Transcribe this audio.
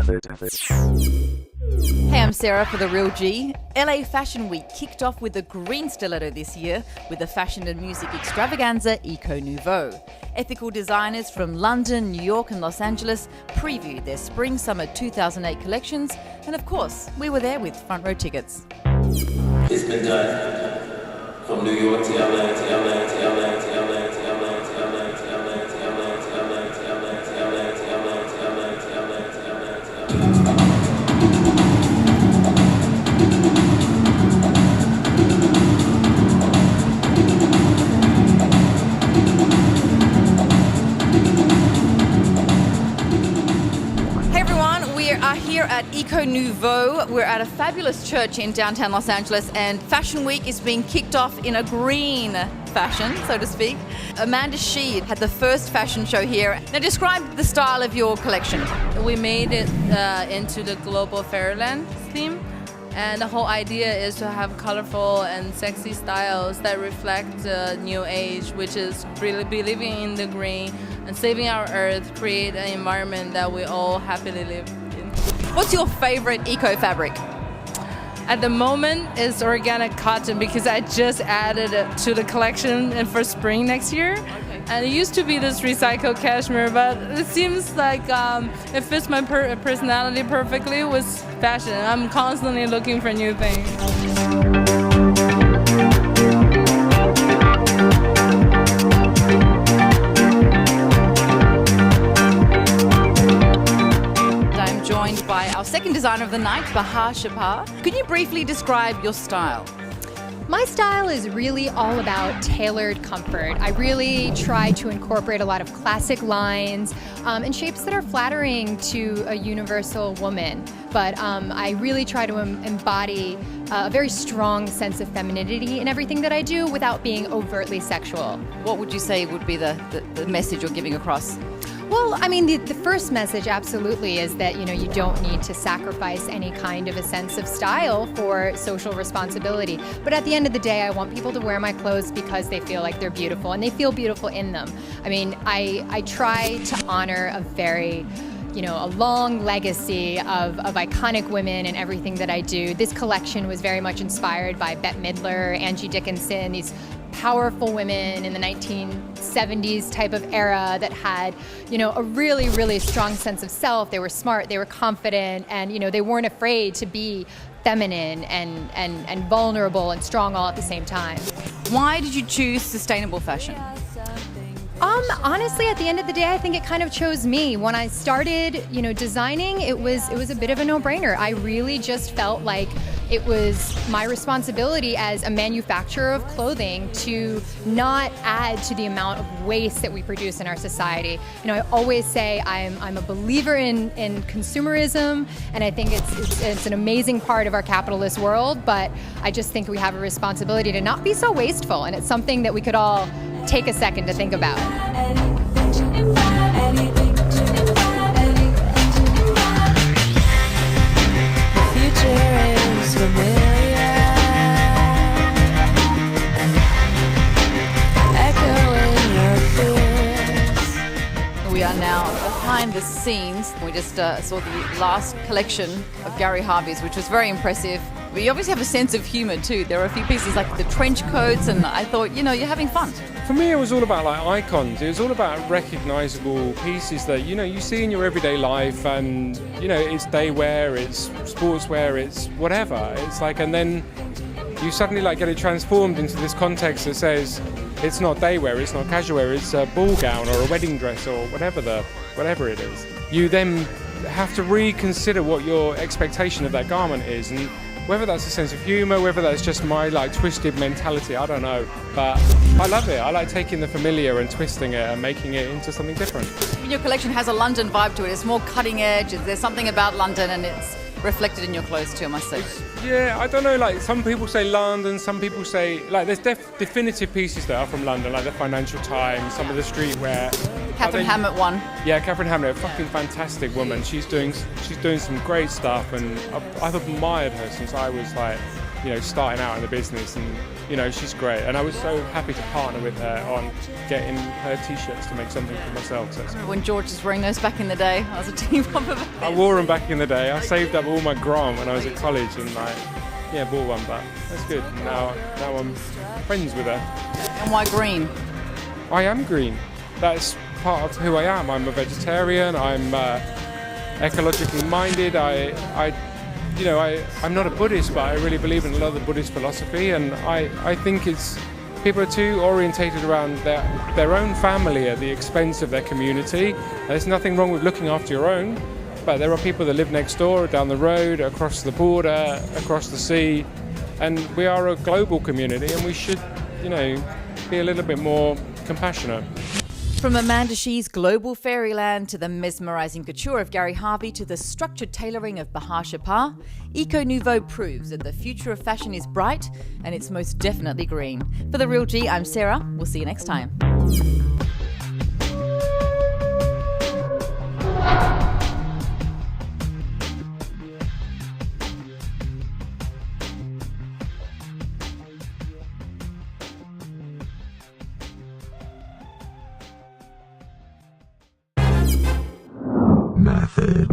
Hey, I'm Sarah for The Real G. LA Fashion Week kicked off with a green stiletto this year with the fashion and music extravaganza Nouveau. Ethical designers from London, New York and Los Angeles previewed their Spring-Summer 2008 collections, and of course, we were there with front row tickets. It's been done. From New York to LA, to LA, to LA, to LA, to LA, to LA, to LA, to LA, to LA, to LA, to LA, to LA, to LA, to LA, to LA, to LA, to LA. We are here at Nouveau. We're at a fabulous church in downtown Los Angeles, and Fashion Week is being kicked off in a green fashion, so to speak. Amanda Sheed had the first fashion show here. Now describe the style of your collection. We made it into the global fairyland theme, and the whole idea is to have colorful and sexy styles that reflect the new age, which is really believing in the green and saving our earth, create an environment that we all happily live in. What's your favorite eco fabric? At the moment, it's organic cotton because I just added it to the collection and for spring next year. Okay. And it used to be this recycled cashmere, but it seems like it fits my personality perfectly with fashion. I'm constantly looking for new things. By our second designer of the night, Bahar Shapar. Can you briefly describe your style? My style is really all about tailored comfort. I really try to incorporate a lot of classic lines and shapes that are flattering to a universal woman. But I really try to embody a very strong sense of femininity in everything that I do without being overtly sexual. What would you say would be the message you're giving across? Well, I mean, the first message absolutely is that, you don't need to sacrifice any kind of a sense of style for social responsibility. But at the end of the day, I want people to wear my clothes because they feel like they're beautiful and they feel beautiful in them. I mean, I try to honor a very a long legacy of iconic women in everything that I do. This collection was very much inspired by Bette Midler, Angie Dickinson, these powerful women in the 1970s type of era that had, a really, really strong sense of self. They were smart, they were confident, and, they weren't afraid to be feminine and vulnerable and strong all at the same time. Why did you choose sustainable fashion? Honestly, at the end of the day, I think it kind of chose me. When I started, designing, it was a bit of a no-brainer. I really just felt like it was my responsibility as a manufacturer of clothing to not add to the amount of waste that we produce in our society. I always say I'm a believer in consumerism, and I think it's an amazing part of our capitalist world, but I just think we have a responsibility to not be so wasteful, and it's something that we could all take a second to think about. We are now behind the scenes. We just saw the last collection of Gary Harvey's, which was very impressive. But you obviously have a sense of humor too. There are a few pieces like the trench coats, and I thought, you're having fun. For me, it was all about icons. It was all about recognizable pieces that you see in your everyday life, and it's day wear, it's sportswear, it's whatever. It's like, and then you suddenly get it transformed into this context that says it's not day wear, it's not casual wear, it's a ball gown or a wedding dress or whatever it is. You then have to reconsider what your expectation of that garment is, and whether that's a sense of humor, whether that's just my twisted mentality, I don't know. But I love it. I like taking the familiar and twisting it and making it into something different. Your collection has a London vibe to it. It's more cutting edge. There's something about London, and it's reflected in your clothes too, I must say. Yeah, I don't know, some people say London, some people say, there's definitive pieces that are from London, like the Financial Times, some of the streetwear. Catherine Hammett one. Yeah, Catherine Hammett, a fucking fantastic woman. She's doing some great stuff, and I've admired her since I was starting out in the business, and she's great. And I was so happy to partner with her on getting her t-shirts to make something for myself. So When George was wearing those back in the day, I was a team up of I wore them back in the day. I saved up all my grant when I was at college and bought one, but that's good. Now I'm friends with her. And why green? I am green. That's part of who I am. I'm a vegetarian. I'm ecologically minded. I'm not a Buddhist, but I really believe in a lot of the Buddhist philosophy, and I think people are too orientated around their own family at the expense of their community. There's nothing wrong with looking after your own, but there are people that live next door, down the road, across the border, across the sea, and we are a global community, and we should, be a little bit more compassionate. From Amanda Shee's global fairyland to the mesmerising couture of Gary Harvey to the structured tailoring of Bahar Shapar, Eco Nouveau proves that the future of fashion is bright and it's most definitely green. For The Real G, I'm Sarah. We'll see you next time. Method.